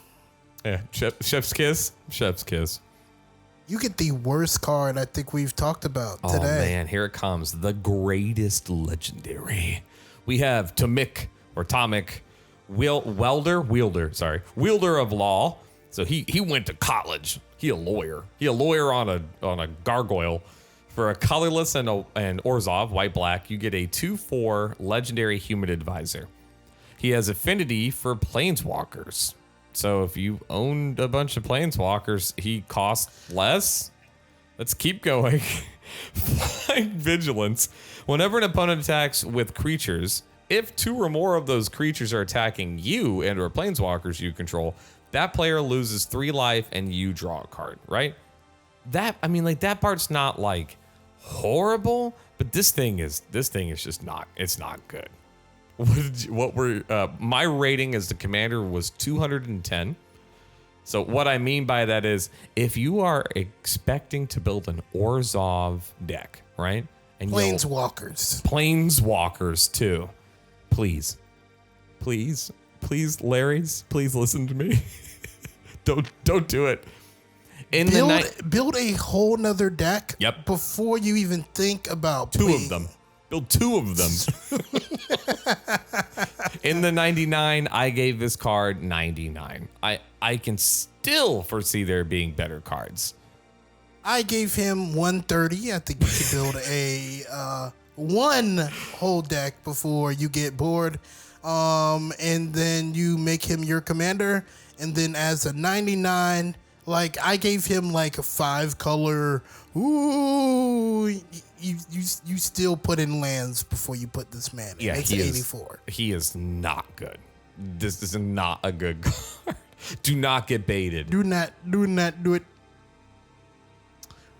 Yeah, Chef's Kiss. Chef's Kiss. You get the worst card I think we've talked about today. Oh man, here it comes. The greatest legendary. We have Tomic Wielder of Law. So he went to college. He a lawyer on a gargoyle. For a colorless and Orzhov, white black, you get a 2/4 legendary human advisor. He has affinity for planeswalkers. So if you owned a bunch of planeswalkers, he costs less. Let's keep going. Flying Vigilance. Whenever an opponent attacks with creatures, if 2 or more of those creatures are attacking you and or planeswalkers you control, that player loses 3 life and you draw a card, right? That part's not like horrible, but this thing is just not, it's not good. My rating as the commander was 210. So what I mean by that is if you are expecting to build an Orzhov deck, right? And Planeswalkers too. Please, Larrys, please listen to me. Don't do it. Build a whole nother deck. Yep. Before you even think about two of them. Build 2 of them. In the 99, I gave this card 99. I can still foresee there being better cards. I gave him 130. I think you should build a one whole deck before you get bored. And then you make him your commander. And then as a 99, Like I gave him like a 5-color. Ooh, you still put in lands before you put this man in. Yeah, It's he 84. He is not good. This is not a good card. Do not get baited. Do not do it.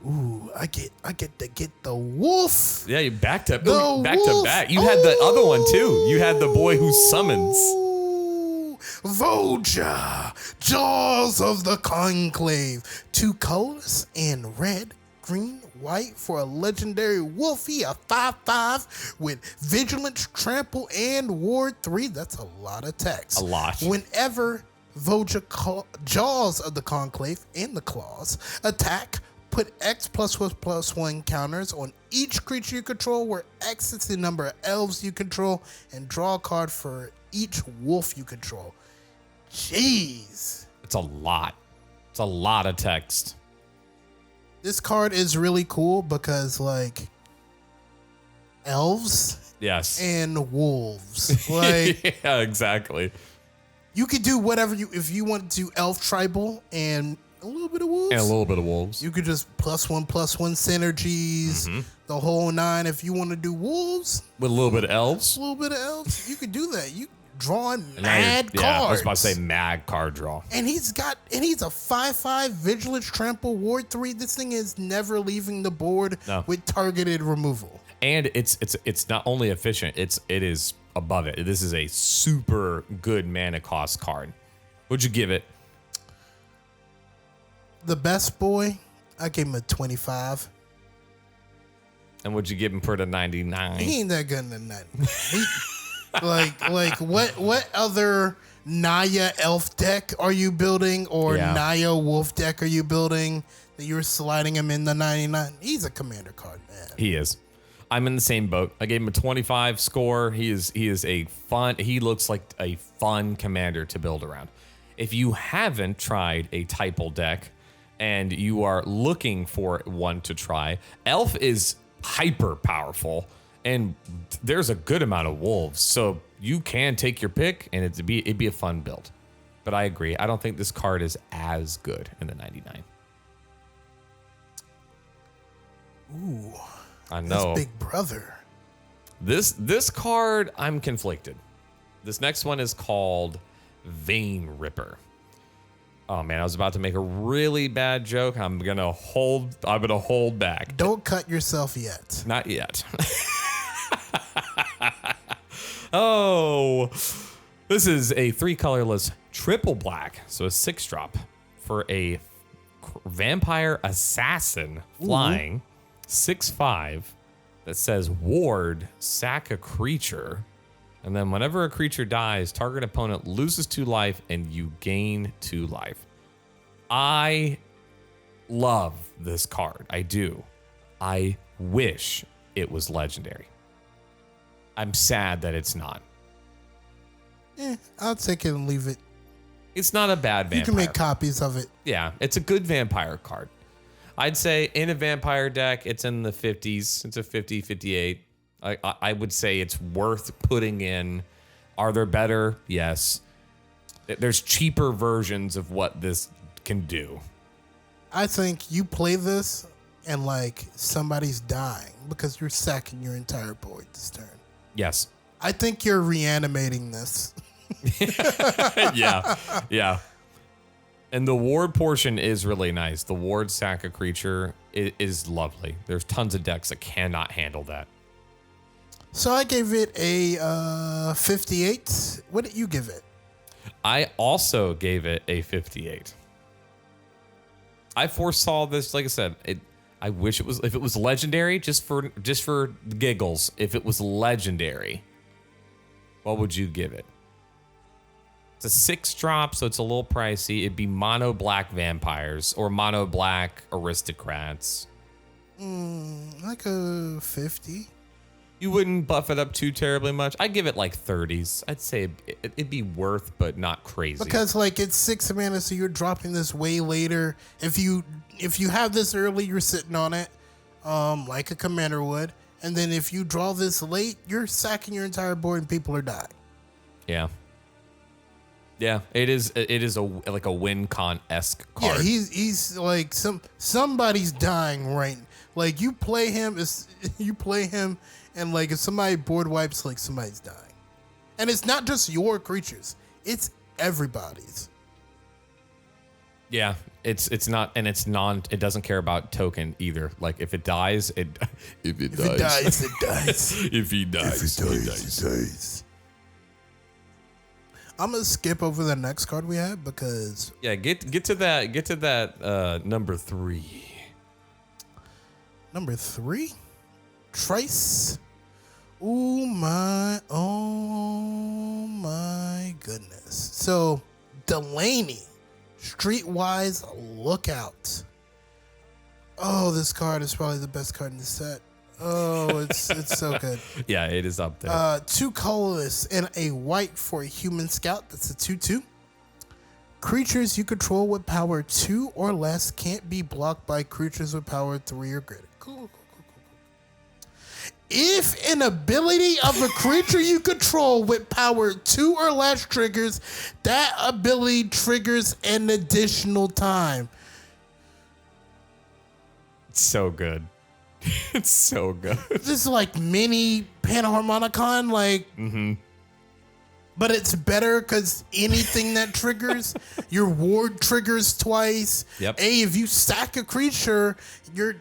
Ooh, I get to get the wolf. Yeah, you back to The back wolf. to back. You had the other one too. You had the boy who summons. Ooh, Voja, Jaws of the Conclave. 2 colors in red, green, white for a legendary wolfie, a 5/5 with vigilance, trample, and ward 3. That's a lot of text. A lot. Whenever Voja Jaws of the Conclave and the claws attack, put X +1/+1 counters on each creature you control, where X is the number of elves you control, and draw a card for each wolf you control. Jeez. It's a lot. It's a lot of text. This card is really cool because, like, elves Yes. and wolves. Like, yeah, exactly. you could do whatever if you want to do elf tribal and a little bit of wolves. And a little bit of wolves. You could just +1/+1 synergies, the whole 9. If you want to do wolves, With a little bit of elves. a little bit of elves, you could do that. You drawing And now you're- mad cards. Yeah, I was about to say mad card draw. And he's a 5/5 vigilance, trample, ward 3. This thing is never leaving the board with targeted removal. And it's not only efficient, it is above it. This is a super good mana cost card. Would you give it? The best boy, I gave him a 25. And would you give him for the 99? He ain't that good in the 90. Like what other Naya elf deck are you building, or Naya wolf deck are you building that you're sliding him in the 99? He's a commander card, man. He is. I'm in the same boat. I gave him a 25 score. He looks like a fun commander to build around. If you haven't tried a Typal deck and you are looking for one to try, Elf is hyper powerful and there's a good amount of wolves. So you can take your pick and it'd be a fun build. But I agree. I don't think this card is as good in the 99. Ooh. I know. That's big brother. This card, I'm conflicted. This next one is called Vein Ripper. Oh man, I was about to make a really bad joke. I'm gonna hold back. Don't cut yourself yet. Not yet. Oh, this is a 3 colorless triple black, so a 6-drop for a vampire assassin flying 6/5 that says ward, sack a creature, and then whenever a creature dies, target opponent loses 2 life and you gain 2 life. I love this card. I do. I wish it was legendary. I'm sad that it's not. I'll take it and leave it. It's not a bad vampire. You can make copies of it. Yeah, it's a good vampire card. I'd say in a vampire deck, it's in the 50s. It's a 50, 58. I would say it's worth putting in. Are there better? Yes. There's cheaper versions of what this can do. I think you play this and like somebody's dying because you're sacking your entire board this turn. Yes. I think you're reanimating this. Yeah. And the ward portion is really nice. The ward sack a creature is lovely. There's tons of decks that cannot handle that. So I gave it a 58. What did you give it? I also gave it a 58. I foresaw this, like I said, I wish if it was legendary, just for giggles, if it was legendary, what would you give it? It's a 6-drop, so it's a little pricey. It'd be mono black vampires or mono black aristocrats. Like a 50. You wouldn't buff it up too terribly much. I'd give it like 30s. I'd say it'd be worth, but not crazy. Because like it's 6 mana, so you're dropping this way later. If you have this early, you're sitting on it, like a commander would. And then if you draw this late, you're sacking your entire board and people are dying. Yeah. Yeah, it is like a win con-esque card. Yeah, he's like somebody's dying right. Like you play him, and like if somebody board wipes, like somebody's dying, and it's not just your creatures; it's everybody's. Yeah, it's not, and it's non. It doesn't care about token either. Like if it dies, it dies. If it dies, it dies. If he dies, he dies. I'm gonna skip over the next card we have because get to that number 3. Number 3, Trice. Oh my goodness. So Delaney, Streetwise Lookout. Oh, this card is probably the best card in the set. Oh, it's so good. Yeah, it is up there. 2 colorless and a white for a human scout. That's a 2/2. Creatures you control with power 2 or less can't be blocked by creatures with power 3 or greater. Cool. If an ability of a creature you control with power 2 or less triggers, that ability triggers an additional time. It's so good. It's so good. This is like mini Panharmonicon, like, but it's better because anything that triggers, your ward triggers twice. Yep. Hey, if you sack a creature, your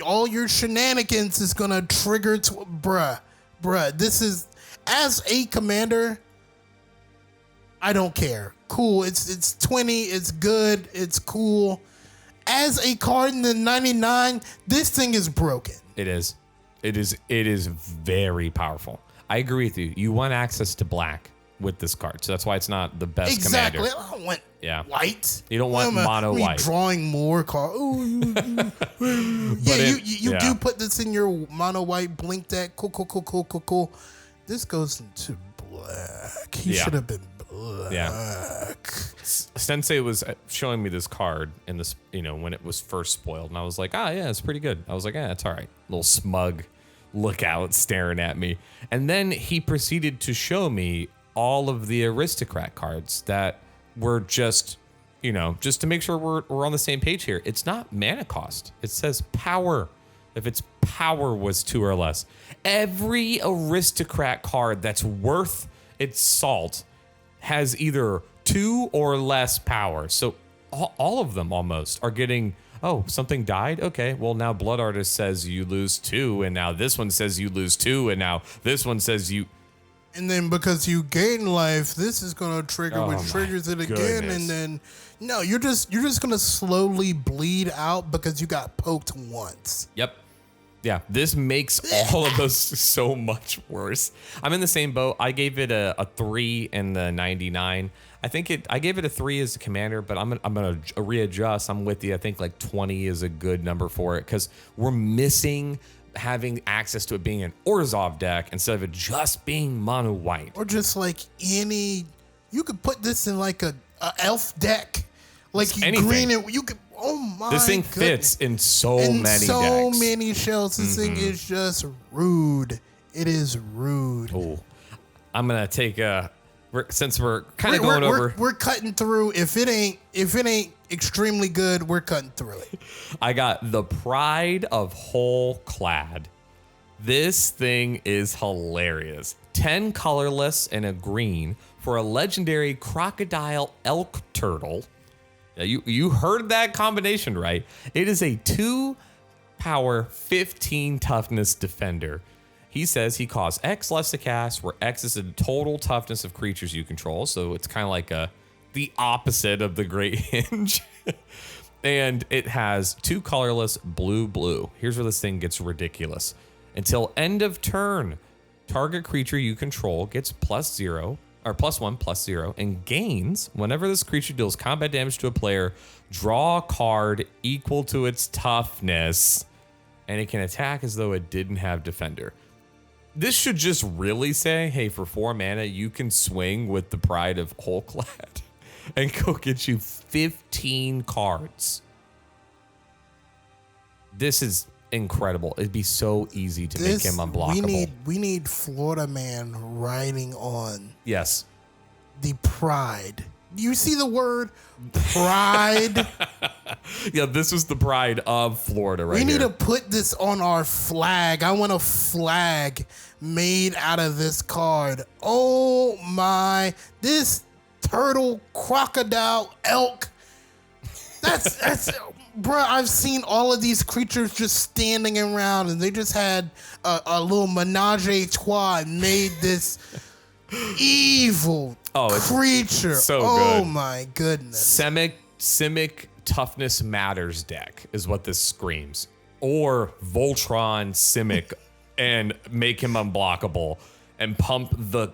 all your shenanigans is gonna trigger. Bruh. This is, as a commander, I don't care. Cool. It's 20. It's good. It's cool. As a card in the 99, this thing is broken. It is. It is very powerful. I agree with you. You want access to black with this card, so that's why it's not the best Exactly. commander. I don't want white. You don't want mono white. Drawing more cards. Yeah, you do put this in your mono white blink deck. Cool. This goes into black. He should have been black. Yeah. Sensei was showing me this card in this, when it was first spoiled, and I was like, yeah, it's pretty good. I was like, it's all right. Little smug lookout staring at me. And then he proceeded to show me all of the aristocrat cards that were just, just to make sure we're on the same page here. It's not mana cost. It says power. If its power was 2 or less. Every aristocrat card that's worth its salt has either 2 or less power. So all of them almost are getting, something died? Okay, well now Blood Artist says you lose 2, and now this one says you lose 2, and now this one says you... And then because you gain life, this is gonna trigger, which triggers it again, and then no, you're just gonna slowly bleed out because you got poked once. Yep. Yeah, this makes all of those so much worse. I'm in the same boat. I gave it a 3 in the 99. I gave it a 3 as a commander, but I'm gonna readjust. I'm with you. I think like 20 is a good number for it because we're missing having access to it being an Orzhov deck instead of it just being mono white. Or just like you could put this in like a elf deck, like green and you could. Oh my! This thing fits in so many decks. So many shells. This thing is just rude. It is rude. Oh, I'm gonna take since we're kind of going over. We're cutting through. If it ain't extremely good, we're cutting through it. I got the Pride of Whole Clad. This thing is hilarious. 10 colorless and a green for a legendary crocodile elk turtle. You heard that combination right. It is a 2 power, 15 toughness defender. He says he costs X less to cast, where X is the total toughness of creatures you control. So it's kind of like the opposite of the Great Hinge. And it has 2 colorless, blue. Here's where this thing gets ridiculous. Until end of turn, target creature you control gets +0. Or +1/+0, and gains whenever this creature deals combat damage to a player, draw a card equal to its toughness, and it can attack as though it didn't have defender. This should just really say, hey, for 4 mana, you can swing with the Pride of Wholeclad and go get you 15 cards. This is incredible. It'd be so easy to make him unblockable. We need Florida Man riding on yes the pride You see the word pride? Yeah, this was the pride of Florida right We need here. to put this on our flag. I want a flag made out of this card. Oh my, this turtle, crocodile, elk. That's bruh, I've seen all of these creatures just standing around and they just had a little menage a trois and made this evil creature. so oh good. My goodness. Simic Toughness Matters deck is what this screams. Or Voltron Simic and make him unblockable and pump the...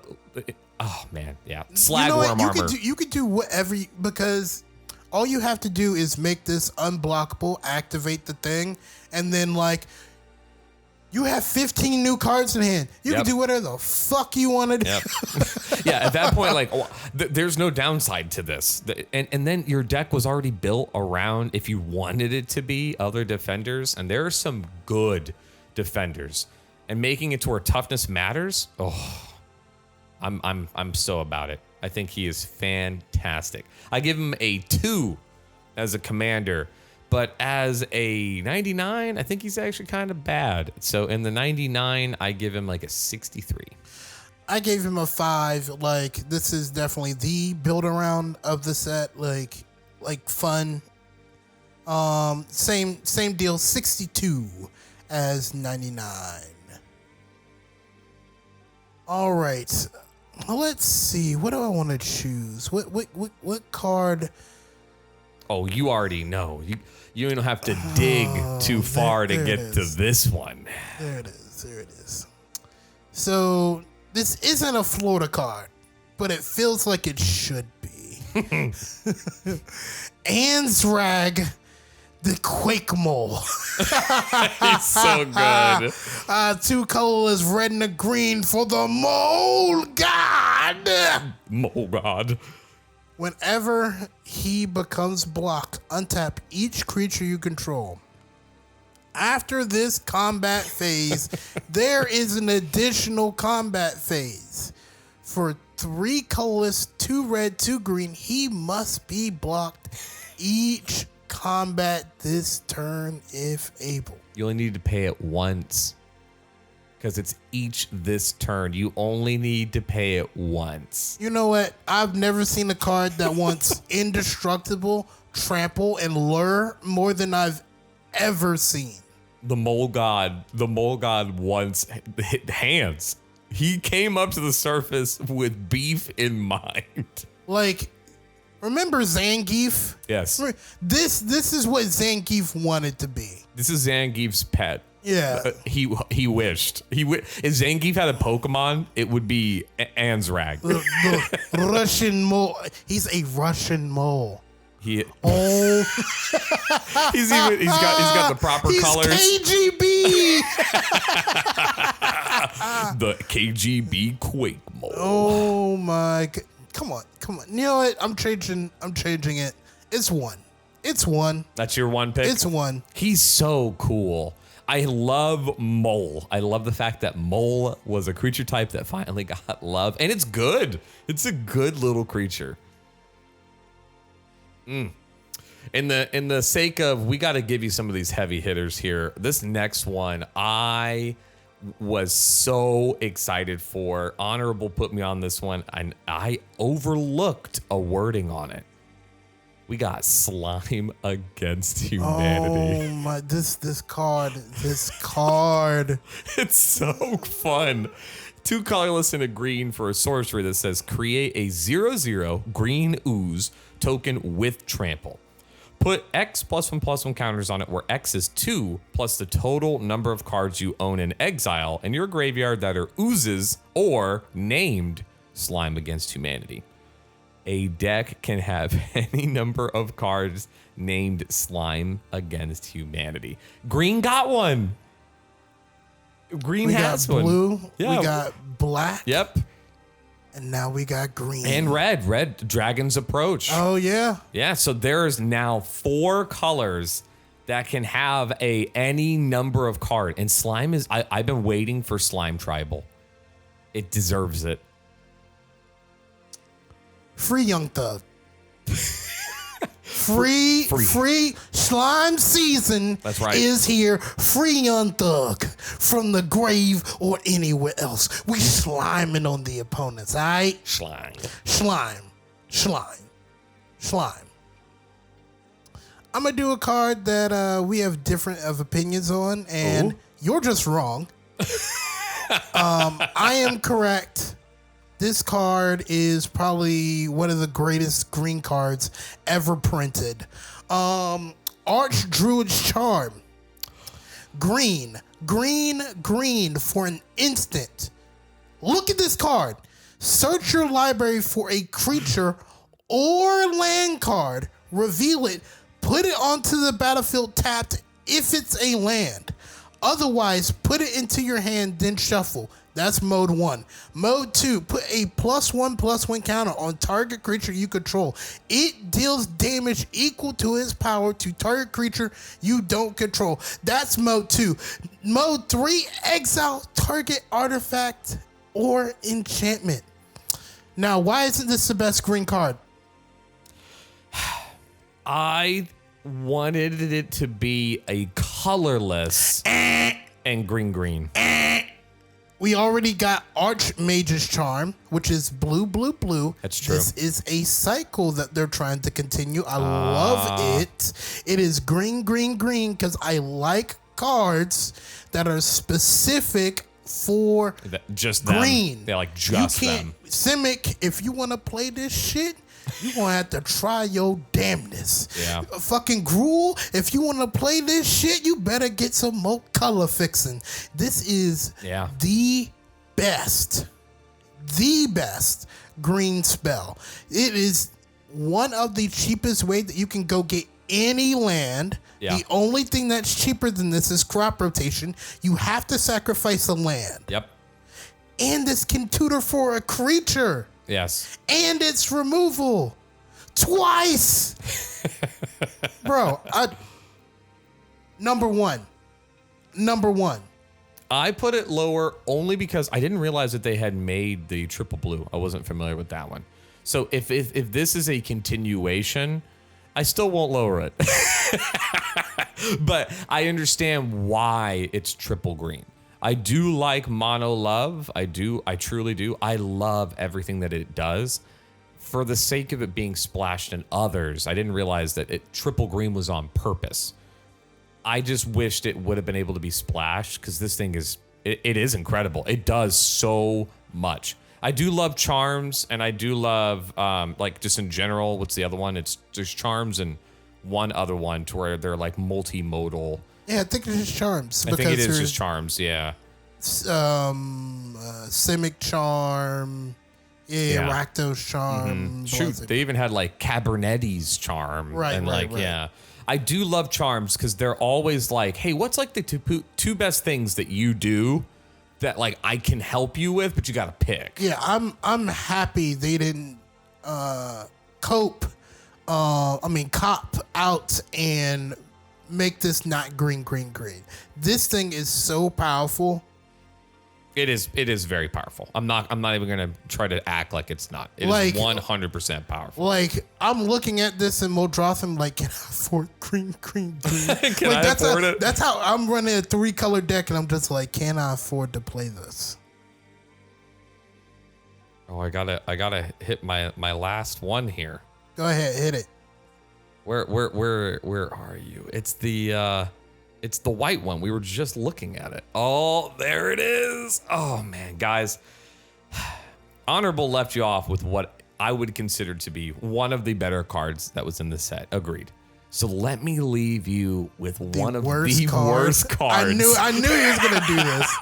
Oh, man, yeah. Slagworm armor. You could do whatever, because all you have to do is make this unblockable, activate the thing, and then, like, you have 15 new cards in hand. You can do whatever the fuck you want to do. Yeah, at that point, like, there's no downside to this. And then your deck was already built around, if you wanted it to be, other defenders. And there are some good defenders. And making it to where toughness matters, I'm so about it. I think he is fantastic. I give him a 2 as a commander. But as a 99, I think he's actually kind of bad. So in the 99, I give him like a 63. I gave him a 5. Like, this is definitely the build around of the set. Like fun. Same deal. 62 as 99. All right. Let's see. What do I want to choose? What card? Oh, you already know. You don't have to dig too far to get to this one. There it is. So this isn't a Florida card, but it feels like it should be. Ansrag, the Quake Mole. It's so good. 2 colorless, red and a green for the Mole God. Mole God. Whenever he becomes blocked, untap each creature you control. After this combat phase, there is an additional combat phase. For 3 colorless, 2 red, 2 green, he must be blocked each combat this turn if able. You only need to pay it once. Because it's each this turn. You only need to pay it once. You know what? I've never seen a card that wants indestructible, trample, and lure more than I've ever seen. The Mole God once hit hands. He came up to the surface with beef in mind. Like, remember Zangief? Yes. This is what Zangief wanted to be. This is Zangief's pet. Yeah. He wished. If Zangief had a Pokemon, it would be Ansrag. The Russian mole. He's a Russian mole. He's Oh. he's got the proper He's colors. KGB. The KGB Quake Mole. Oh my God. Come on. You know what? I'm changing it. It's 1. That's your one pick? It's 1. He's so cool. I love Mole. I love the fact that Mole was a creature type that finally got love. And it's good. It's a good little creature. In the sake of, we got to give you some of these heavy hitters here. This next one, I was so excited for. Honorable put me on this one, and I overlooked a wording on it. We got Slime Against Humanity. Oh my! This card. It's so fun. 2 colorless and a green for a sorcery that says create a 0/0 green ooze token with trample. Put X +1/+1 counters on it, where X is 2 plus the total number of cards you own in exile in your graveyard that are oozes or named Slime Against Humanity. A deck can have any number of cards named Slime Against Humanity. Green got one. Green has got blue. one. Yeah. We got black. Yep. And now we got green. And red. Red, Dragon's Approach. Oh, yeah. Yeah, so there's now 4 colors that can have any number of card. And Slime is, I've been waiting for Slime Tribal. It deserves it. Free Young Thug. Free slime season. That's right. Is here. Free Young Thug from the grave or anywhere else. We sliming on the opponents, all right? Slime. I'm going to do a card that we have different of opinions on, and you're just wrong. I am correct. This card is probably one of the greatest green cards ever printed. Archdruid's Charm. Green for an instant. Look at this card. Search your library for a creature or land card. Reveal it. Put it onto the battlefield tapped if it's a land. Otherwise, put it into your hand, then shuffle. That's mode 1. Mode 2, put a +1/+1 counter on target creature you control. It deals damage equal to its power to target creature you don't control. That's mode 2. Mode 3, exile target artifact or enchantment. Now, why isn't this the best green card? I wanted it to be a colorless and green. We already got Archmage's Charm, which is blue. That's true. This is a cycle that they're trying to continue. I love it. It is green, because I like cards that are specific for just green. Them. They're like just them. Simic, if you want to play this shit, you're going to have to try your damnness. Yeah. Fucking Gruul, if you want to play this shit, you better get some more color fixing. This is the best green spell. It is one of the cheapest ways that you can go get any land. Yeah. The only thing that's cheaper than this is crop rotation. You have to sacrifice a land. Yep. And this can tutor for a creature. Yes. And its removal twice. Bro, number one. I put it lower only because I didn't realize that they had made the triple blue. I wasn't familiar with that one. So if this is a continuation, I still won't lower it. But I understand why it's triple green. I do like Mono Love. I truly do. I love everything that it does. For the sake of it being splashed in others, I didn't realize that triple green was on purpose. I just wished it would have been able to be splashed because this thing is incredible. It does so much. I do love charms, and I do love like just in general. What's the other one? There's charms and one other one to where they're like multimodal. Yeah, I think it's just charms. I think it is just charms, yeah. Simic charm. Yeah. Rakdos charm. Shoot, they even had like Cabernetti's charm. Right, yeah. I do love charms because they're always like, hey, what's like the two best things that you do that like I can help you with, but you got to pick. Yeah, I'm happy they didn't cop out and make this not green. This thing is so powerful. It is very powerful. I'm not even gonna try to act like it's not. It is 100% powerful. Like I'm looking at this in Moldratham, like, can I afford green? Can I afford it? That's how I'm running a 3-color deck, and I'm just like, can I afford to play this? Oh, I gotta hit my last one here. Go ahead, hit it. Where are you? It's the white one. We were just looking at it. Oh, there it is. Oh man, guys. Honorable left you off with what I would consider to be one of the better cards that was in the set. Agreed. So let me leave you with one of the worst cards. I knew he was gonna do this.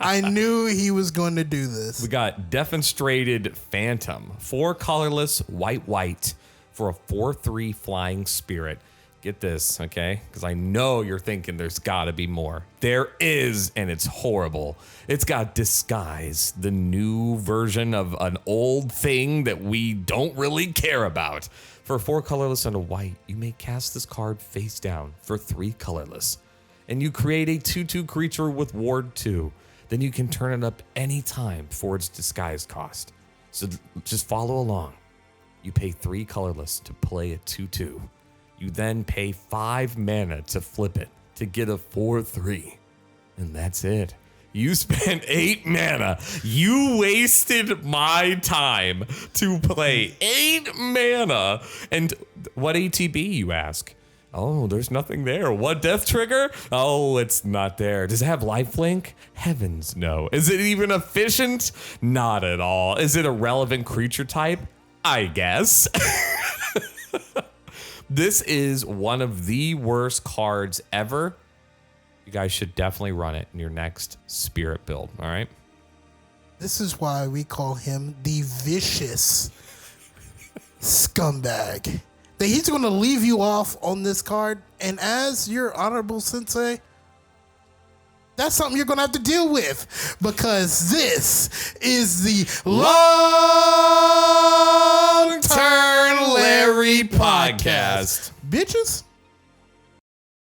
I knew he was going to do this. We got Defenestrated Phantom, 4 colorless, white for a 4/3 flying spirit. Get this, okay? Because I know you're thinking there's got to be more. There is, and it's horrible. It's got Disguise, the new version of an old thing that we don't really care about. For 4 colorless and a white, you may cast this card face down for 3 colorless. And you create a 2/2 creature with Ward 2. Then you can turn it up any time for its Disguise cost. So just follow along. You pay 3 colorless to play a 2/2. You then pay 5 mana to flip it to get a 4/3. And that's it. You spent 8 mana. You wasted my time to play 8 mana. And what ATB, you ask? Oh, there's nothing there. What death trigger? Oh, it's not there. Does it have lifelink? Heavens no. Is it even efficient? Not at all. Is it a relevant creature type? I guess. This is one of the worst cards ever. You guys should definitely run it in your next spirit build, all right? This is why we call him the vicious scumbag. That he's going to leave you off on this card, and as your honorable sensei, that's something you're going to have to deal with, because this is the Long Turn Larry podcast. Bitches.